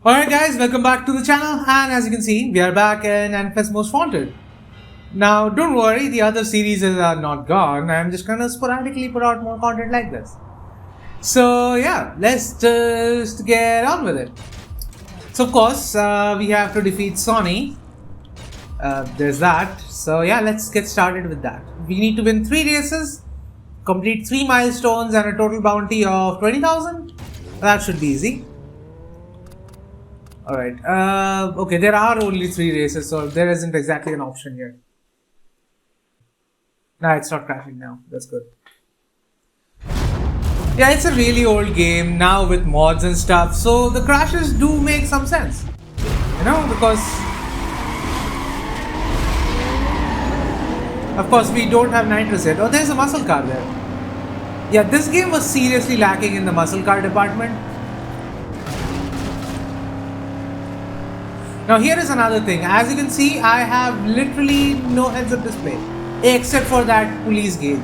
Alright guys, welcome back to the channel, and as you can see, we are back in NFS Most Wanted. Now don't worry, the other series are not gone. I'm just gonna sporadically put out more content like this. So yeah, let's just get on with it. So of course, we have to defeat Sonny. There's that. So yeah, let's get started with that. We need to win 3 races, complete 3 milestones and a total bounty of 20,000. That should be easy. Alright, okay, there are only 3 races, so there isn't exactly an option here. Nah, it's not crashing now, that's good. Yeah, it's a really old game now with mods and stuff, so the crashes do make some sense. You know, because of course we don't have nitrous yet. Oh, there's a muscle car there. Yeah, this game was seriously lacking in the muscle car department. Now here is another thing. As you can see, I have literally no heads-up display except for that police gauge.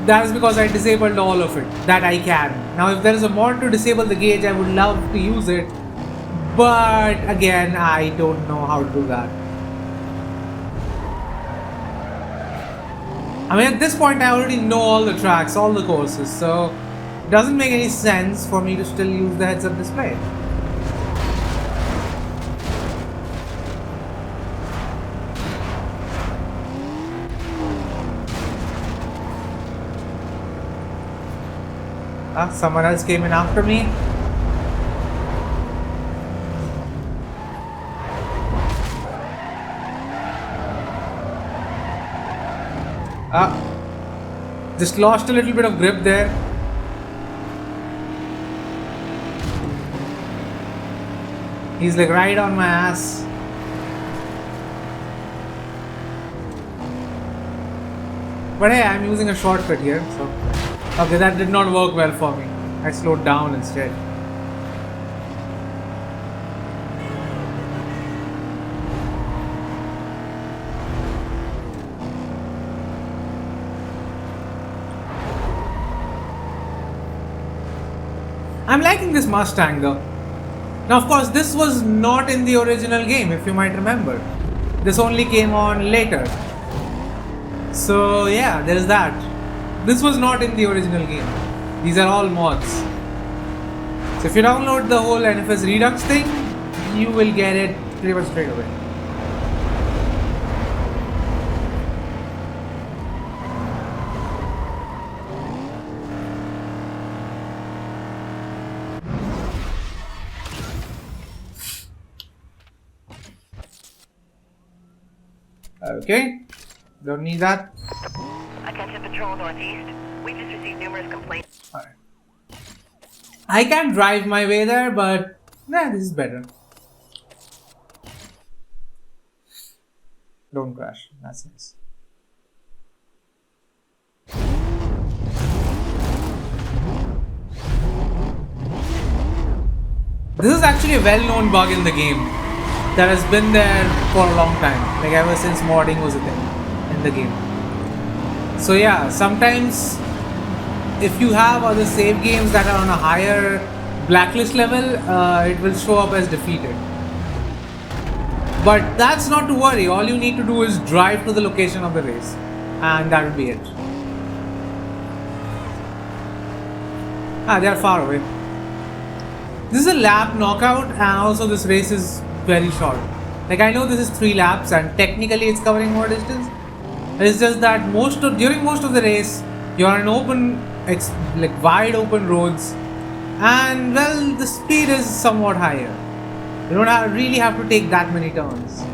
That is because I disabled all of it that I can. Now if there is a mod to disable the gauge, I would love to use it, but again I don't know how to do that. I mean, at this point I already know all the tracks, all the courses, so it doesn't make any sense for me to still use the heads-up display. Someone else came in after me. Just lost a little bit of grip there. He's like right on my ass. But hey, I'm using a shortcut here, so okay, that did not work well for me. I slowed down instead. I'm liking this Mustang though. Now of course this was not in the original game, if you might remember. This only came on later. So yeah, there's that. This was not in the original game. These are all mods. So if you download the whole NFS Redux thing, you will get it pretty much straight away. Okay, don't need that. Attention Patrol Northeast. We've just received numerous complaints. Alright. I can drive my way there, but nah, this is better. Don't crash. That's nice. This is actually a well-known bug in the game that has been there for a long time, like ever since modding was a thing in the game. So yeah, sometimes if you have other save games that are on a higher blacklist level, it will show up as defeated. But that's not to worry, all you need to do is drive to the location of the race and that will be it. They are far away. This is a lap knockout and also this race is very short. Like I know this is 3 laps and technically it's covering more distance. It's just that during most of the race, you're on open, like wide open roads, and well, the speed is somewhat higher. You don't really have to take that many turns.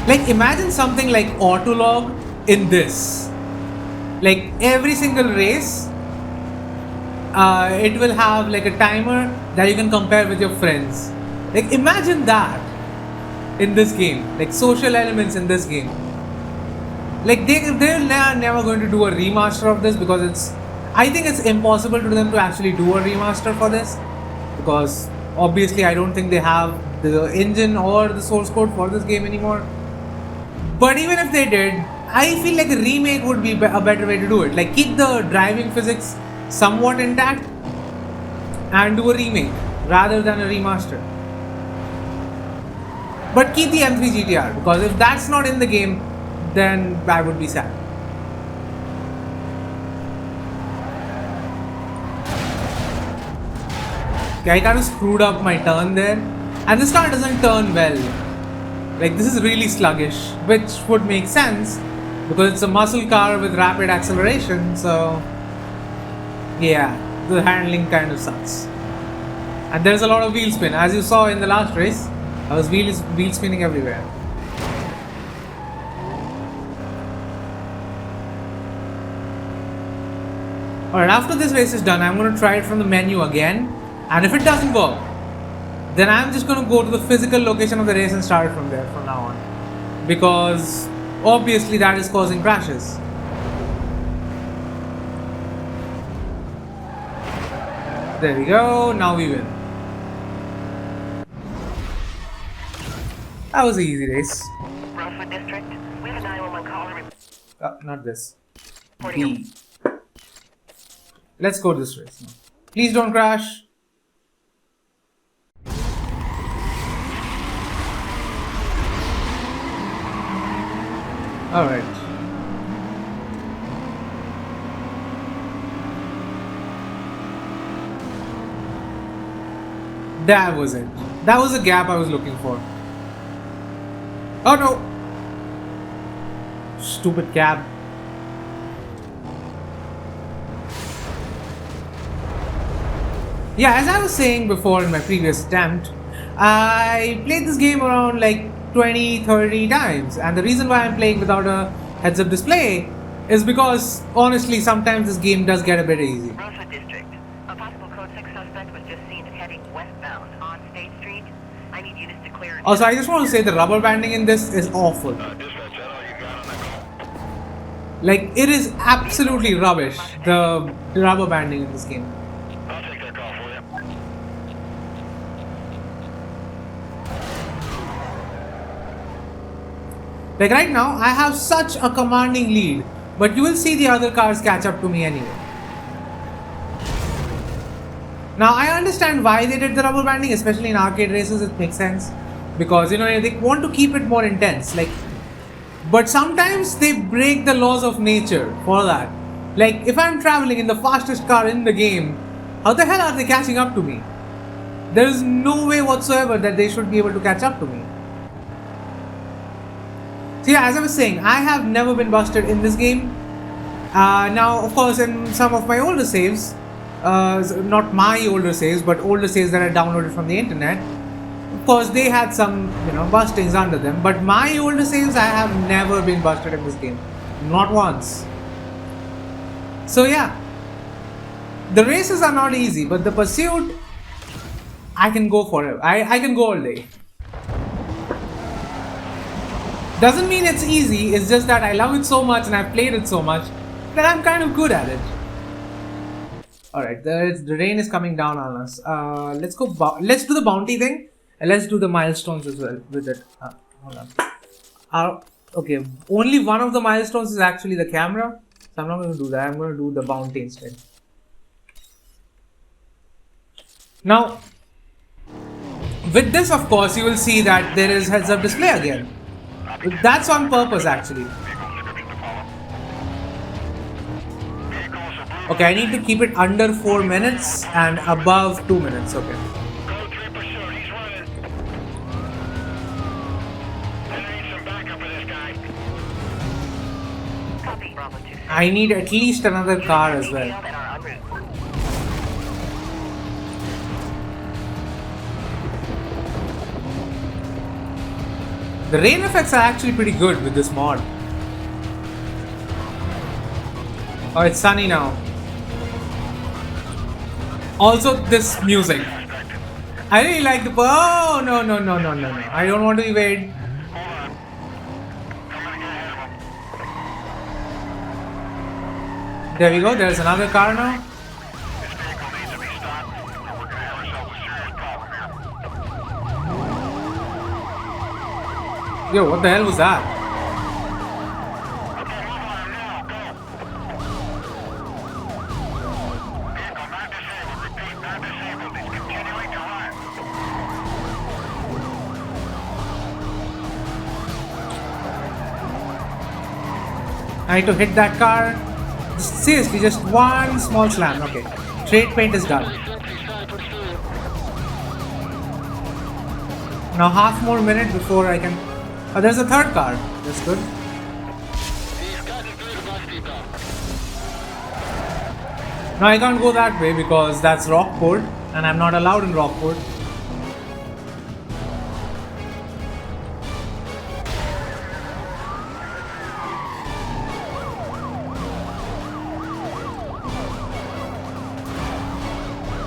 Like imagine something like Autolog in this. Like every single race, it will have like a timer that you can compare with your friends. Like imagine that in this game, like social elements in this game. Like they're never going to do a remaster of this because I think it's impossible to them to actually do a remaster for this because obviously I don't think they have the engine or the source code for this game anymore. But even if they did, I feel like a remake would be a better way to do it. Like, keep the driving physics somewhat intact and do a remake rather than a remaster. But keep the M3 GTR, because if that's not in the game, then I would be sad. Okay, I kind of screwed up my turn there, and this car doesn't turn well. Like, this is really sluggish, which would make sense because it's a muscle car with rapid acceleration, so yeah, the handling kind of sucks. And there's a lot of wheel spin. As you saw in the last race, I was wheel spinning everywhere. Alright, after this race is done, I'm going to try it from the menu again. And if it doesn't work, then I'm just going to go to the physical location of the race and start from there from now on. Because obviously that is causing crashes. There we go, now we win. That was an easy race. Rockport District, we have a 911 call. Not this. Reporting. B. Let's go to this race now. Please don't crash. Alright. That was it. That was the gap I was looking for. Oh no! Stupid cab. Yeah, as I was saying before in my previous attempt, I played this game around like 20-30 times, and the reason why I'm playing without a heads-up display is because honestly sometimes this game does get a bit easy. Rockport District, a possible code 6 suspect was just seen heading westbound on State Street. I need units to clear. Also, I just want to say the rubber banding in this is awful. Like, it is absolutely rubbish, the rubber banding in this game. I'll take that call for you. Like right now, I have such a commanding lead, but you will see the other cars catch up to me anyway. Now, I understand why they did the rubber banding, especially in arcade races. It makes sense because, you know, they want to keep it more intense. Like, but sometimes they break the laws of nature for that. Like, if I'm traveling in the fastest car in the game, how the hell are they catching up to me? There is no way whatsoever that they should be able to catch up to me. So yeah, as I was saying, I have never been busted in this game. Now, of course, in some of my older saves, not my older saves, but older saves that I downloaded from the internet, of course, they had some, you know, bustings under them. But my older saves, I have never been busted in this game. Not once. So yeah, the races are not easy, but the pursuit, I can go forever. I can go all day. Doesn't mean it's easy, it's just that I love it so much and I've played it so much that I'm kind of good at it. Alright, the rain is coming down on us. Let's do the bounty thing and let's do the milestones as well with it. Hold on. Okay, only one of the milestones is actually the camera, so I'm not going to do that. I'm going to do the bounty instead. Now, with this, of course, you will see that there is heads-up display again. That's on purpose, actually. Okay, I need to keep it under 4 minutes and above 2 minutes. Okay. Code 3 pursuit, he's running. I need some backup for this guy. Copy. Bravo 2. I need at least another car as well. Detailed and are en route. The rain effects are actually pretty good with this mod. Oh, it's sunny now. Also, this music. I really like the. Oh, no. I don't want to evade. There we go, there's another car now. This vehicle needs to be stopped, and we're going to have ourselves a serious problem here. Yo, what the hell was that? Okay, move on him now. Go. Vehicle not disabled. Repeat, not disabled. He's continuing to run. I need to hit that car. Seriously, just one small slam. Okay. Trade paint is done. Now half more minute before I can... Oh, there's a third car. That's good. Now I can't go that way because that's Rockport and I'm not allowed in Rockport.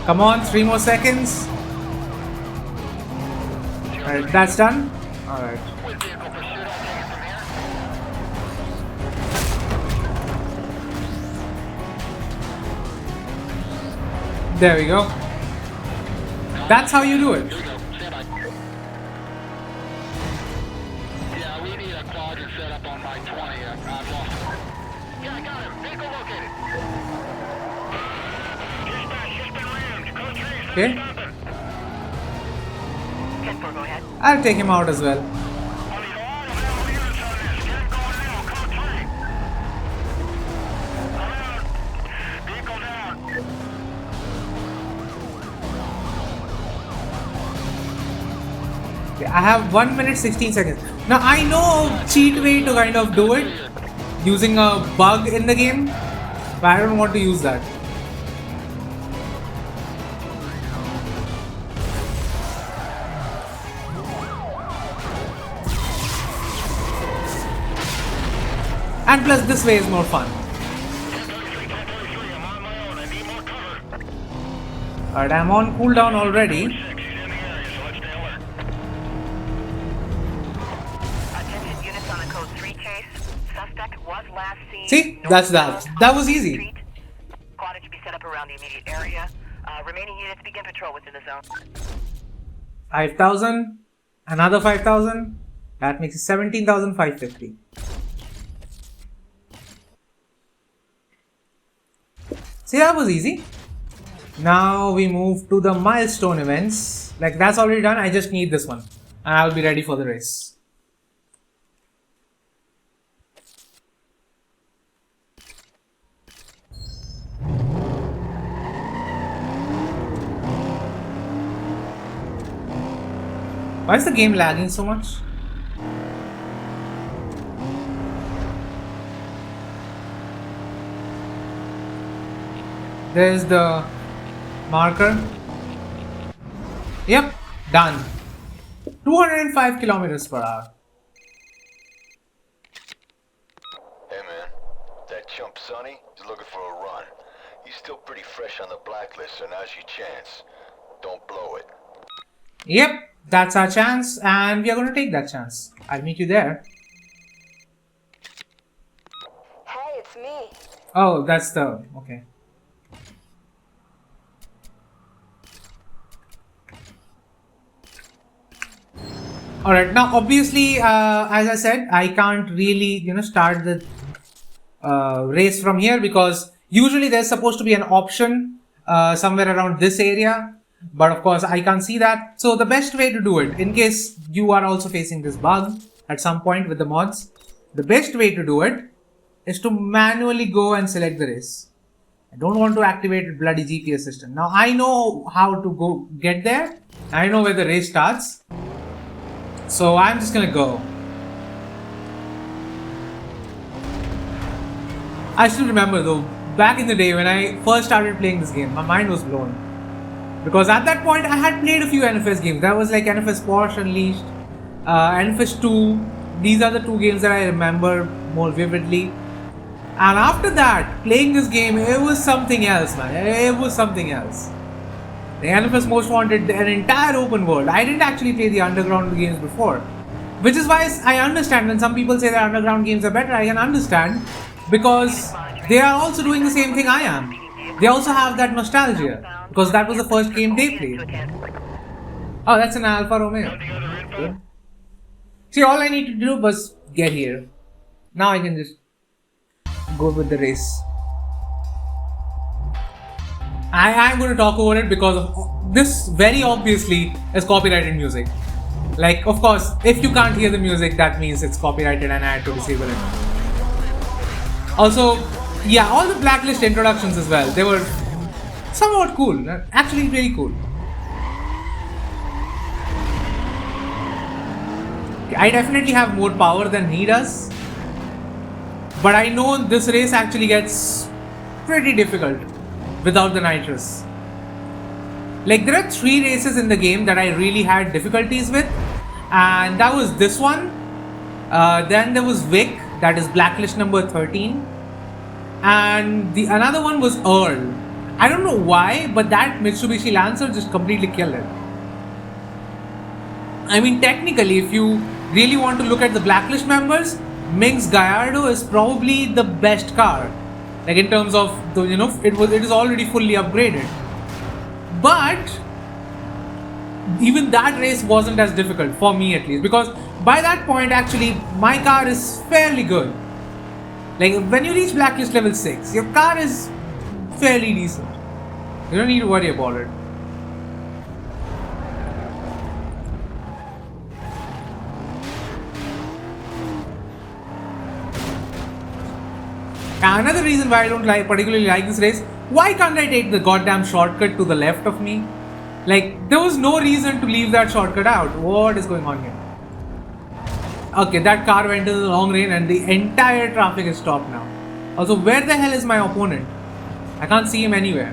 Come on, 3 more seconds. Alright, that's done. Alright. With vehicle pursuit, I'll take it from here. There we go. That's how you do it. Here we go. Stand by. Yeah, we need a quadrant set up on my 20. I've lost it. Yeah, I got him. Vehicle located. Dispatch, he's been rammed. Code 3 is not Okay. stopping. 10-4, go ahead. I'll take him out as well. I need all available units on this. Get him going now. Code 3. I'm out. Vehicle down. Okay, I have 1 minute 16 seconds. Now I know a cheat way to kind of do it using a bug in the game, but I don't want to use that. And plus this way is more fun. 1033, 1033. I'm on my own. I need more cover. Alright, I'm on cooldown already. 6, he's in the area, so let's stay alert. Attention units on the code 3 chase. Suspect was last seen. See? That's that. northbound That was on easy. Street. Quad to be set up around the immediate area. Remaining units begin patrol within the zone. 5,000. Another 5,000. That makes it 17,550. See, that was easy. Now we move to the milestone events. Like that's already done. I just need this one. And I'll be ready for the race. Why is the game lagging so much? There's the marker. Yep, done. 205 kilometers per hour. Hey man, that chump Sonny is looking for a run. He's still pretty fresh on the blacklist, so now's your chance. Don't blow it. Yep, that's our chance, and we are going to take that chance. I'll meet you there. Hey, it's me. Oh, that's the... okay. Alright, now obviously, as I said, I can't really, start the race from here because usually there's supposed to be an option somewhere around this area. But of course, I can't see that. So the best way to do it, in case you are also facing this bug at some point with the mods, the best way to do it is to manually go and select the race. I don't want to activate a bloody GPS system. Now I know how to go get there. I know where the race starts. So I'm just gonna go. I still remember though, back in the day when I first started playing this game, my mind was blown. Because at that point I had played a few NFS games. That was like NFS Porsche Unleashed, NFS 2. These are the two games that I remember more vividly. And after that, playing this game, it was something else, man. It was something else. The NFS Most Wanted, an entire open world. I didn't actually play the underground games before. Which is why I understand when some people say that underground games are better. I can understand because they are also doing the same thing I am. They also have that nostalgia because that was the first game they played. Oh, that's an Alfa Romeo. Got the other info? Good. See, all I need to do was get here. Now I can just go with the race. I am going to talk over it because of this very obviously is copyrighted music. Like, of course, if you can't hear the music, that means it's copyrighted and I had to disable it. Also, yeah, all the Blacklist introductions as well, they were somewhat cool. Actually, really cool. I definitely have more power than he does. But I know this race actually gets pretty difficult without the nitrous. Like, there are 3 races in the game that I really had difficulties with, and that was this one. Then there was Vic, that is Blacklist number 13, and the another one was Earl. I don't know why, but that Mitsubishi Lancer just completely killed it. I mean, technically, if you really want to look at the Blacklist members, Minx Gallardo is probably the best car. Like, in terms of the, it is already fully upgraded. But even that race wasn't as difficult for me, at least, because by that point actually my car is fairly good. Like, when you reach Blacklist level 6, your car is fairly decent. You don't need to worry about it. Another reason why I don't particularly like this race, why can't I take the goddamn shortcut to the left of me? Like, there was no reason to leave that shortcut out. What is going on here? Okay, that car went in the long lane and the entire traffic is stopped now. Also, where the hell is my opponent? I can't see him anywhere.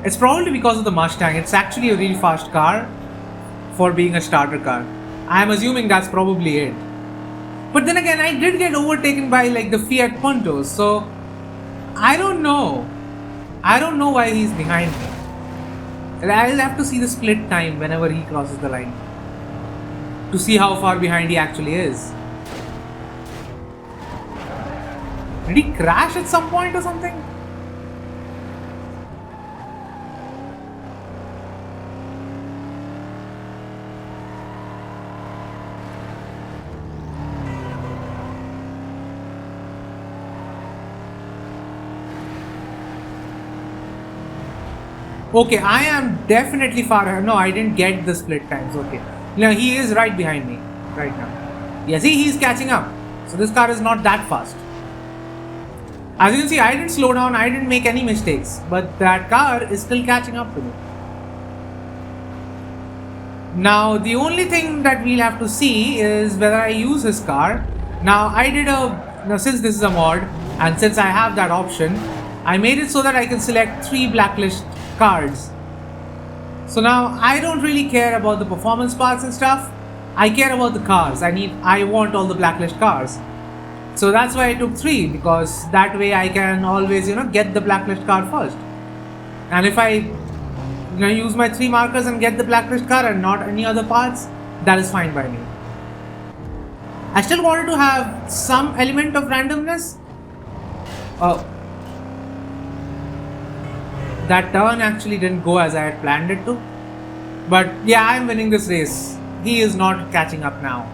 It's probably because of the Mustang. It's actually a really fast car for being a starter car. I'm assuming that's probably it. But then again, I did get overtaken by like the Fiat Puntos, so I don't know. I don't know why he's behind me. And I'll have to see the split time whenever he crosses the line to see how far behind he actually is. Did he crash at some point or something? Okay, I am definitely far ahead. No, I didn't get the split times. Okay. No, he is right behind me right now. Yeah, see, he's catching up. So this car is not that fast. As you can see, I didn't slow down. I didn't make any mistakes. But that car is still catching up to me. Now, the only thing that we'll have to see is whether I use his car. Now, since this is a mod, and since I have that option, I made it so that I can select 3 Blacklist cards. So now I don't really care about the performance parts and stuff. I care about the cars. I want all the Blacklist cars. So that's why I took 3, because that way I can always, get the Blacklist car first. And if I use my 3 markers and get the Blacklist car and not any other parts, that is fine by me. I still wanted to have some element of randomness. That turn actually didn't go as I had planned it to. But yeah, I'm winning this race. He is not catching up now.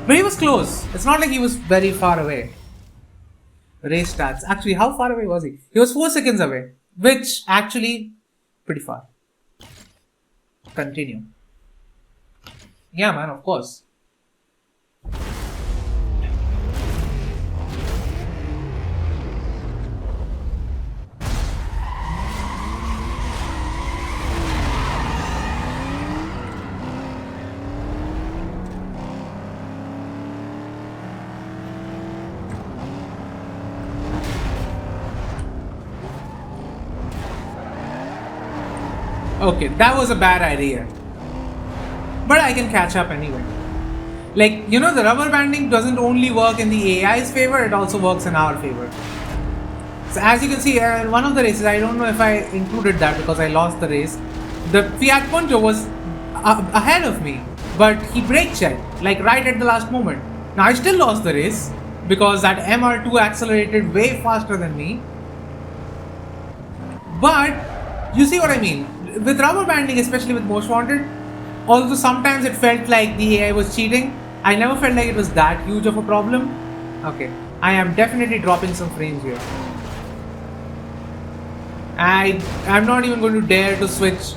But he was close. It's not like he was very far away. Race stats. Actually, how far away was he? He was 4 seconds away. Which actually, pretty far. Continue. Yeah, man, of course. Okay, that was a bad idea. But I can catch up anyway. Like, the rubber banding doesn't only work in the AI's favor, it also works in our favor. So as you can see, in one of the races, I don't know if I included that because I lost the race. The Fiat Punto was ahead of me, but he brake checked, like right at the last moment. Now I still lost the race because that MR2 accelerated way faster than me. But you see what I mean? with rubber banding, especially with Most Wanted, although sometimes it felt like the AI was cheating, I never felt like it was that huge of a problem. Okay, I am definitely dropping some frames here. I'm not even going to dare to switch,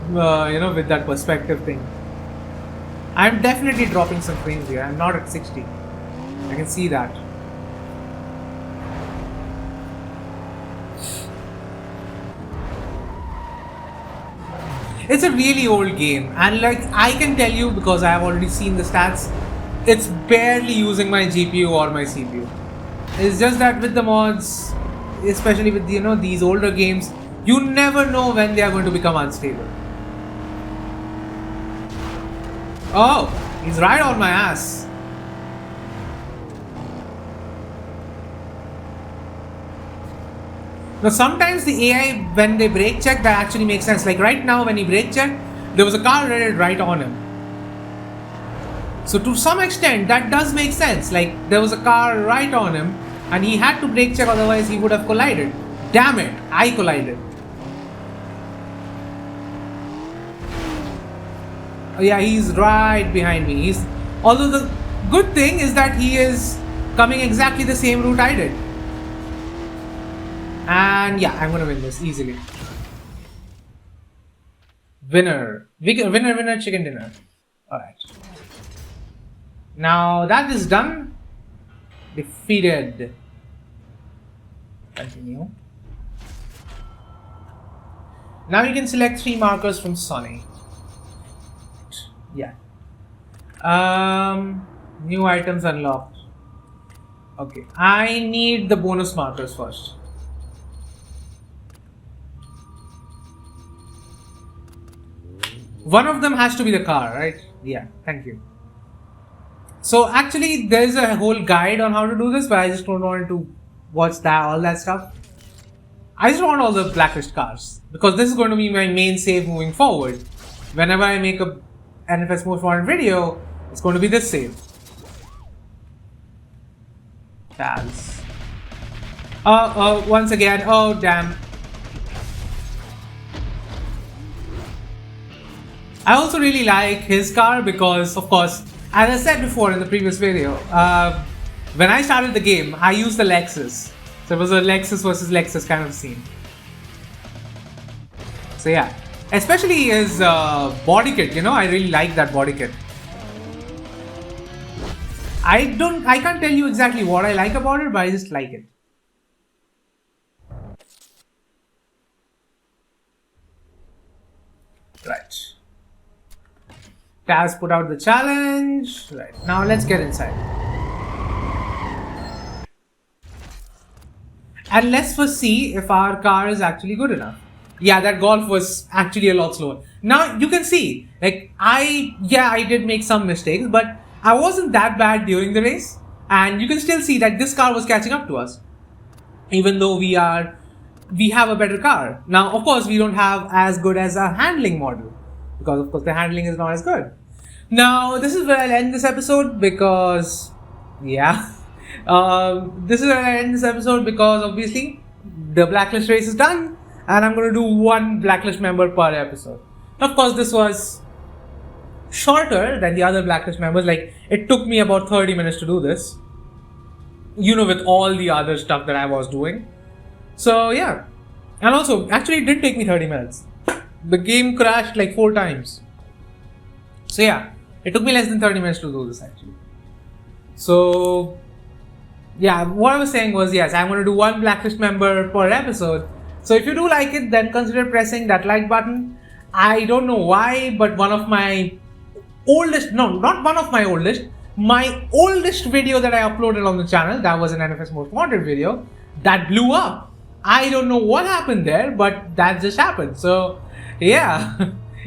with that perspective thing. I'm definitely dropping some frames here. I'm not at 60. I can see that. It's a really old game, and like I can tell you because I have already seen the stats, it's barely using my GPU or my CPU. It's just that with the mods, especially with these older games, you never know when they are going to become unstable. Oh, he's right on my ass. Now sometimes the AI, when they brake check, that actually makes sense. Like right now when he brake checked, there was a car headed right on him. So to some extent that does make sense. Like there was a car right on him and he had to brake check, otherwise he would have collided. Damn it, I collided. Oh yeah, he's right behind me. Although the good thing is that he is coming exactly the same route I did. And yeah, I'm gonna win this easily. Winner, chicken dinner. Alright. Now that is done. Defeated. Continue. Now you can select 3 markers from Sonny. Yeah. New items unlocked. Okay. I need the bonus markers first. One of them has to be the car, right? Yeah, thank you. So actually there's a whole guide on how to do this, but I just don't want to watch all that stuff. I just want all the blacklist cars because this is going to be my main save moving forward. Whenever I make a NFS Most Wanted video, it's going to be this save. Tabs. Once again, oh damn. I also really like his car because, of course, as I said before in the previous video, when I started the game, I used the Lexus. So it was a Lexus versus Lexus kind of scene. So yeah, especially his body kit, I really like that body kit. I can't tell you exactly what I like about it, but I just like it. Right. Taz put out the challenge. Right, now let's get inside. And let's first see if our car is actually good enough. Yeah, that Golf was actually a lot slower. Now you can see, like I did make some mistakes, but I wasn't that bad during the race. And you can still see that this car was catching up to us. Even though we have a better car. Now, of course, we don't have as good as a handling model. Because of course the handling is not as good. Now this is where I'll end this episode because this is where I end this episode because obviously the blacklist race is done and I'm going to do 1 blacklist member per episode. Of course this was shorter than the other blacklist members, like it took me about 30 minutes to do this. With all the other stuff that I was doing. So yeah, and also actually it did take me 30 minutes. The game crashed like 4 times. So yeah, it took me less than 30 minutes to do this actually. So yeah, what I was saying was, yes, I'm going to do 1 blacklist member per episode. So if you do like it, then consider pressing that like button. I don't know why, but my oldest video that I uploaded on the channel, that was an NFS Most Wanted video, that blew up. I don't know what happened there, but that just happened. So yeah,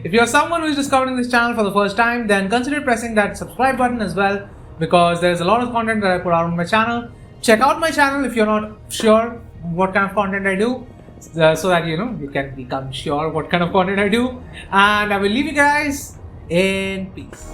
if you're someone who's discovering this channel for the first time, then consider pressing that subscribe button as well, because there's a lot of content that I put out on my channel. Check out my channel if you're not sure what kind of content I do, so that you can become sure what kind of content I do. And I will leave you guys in peace.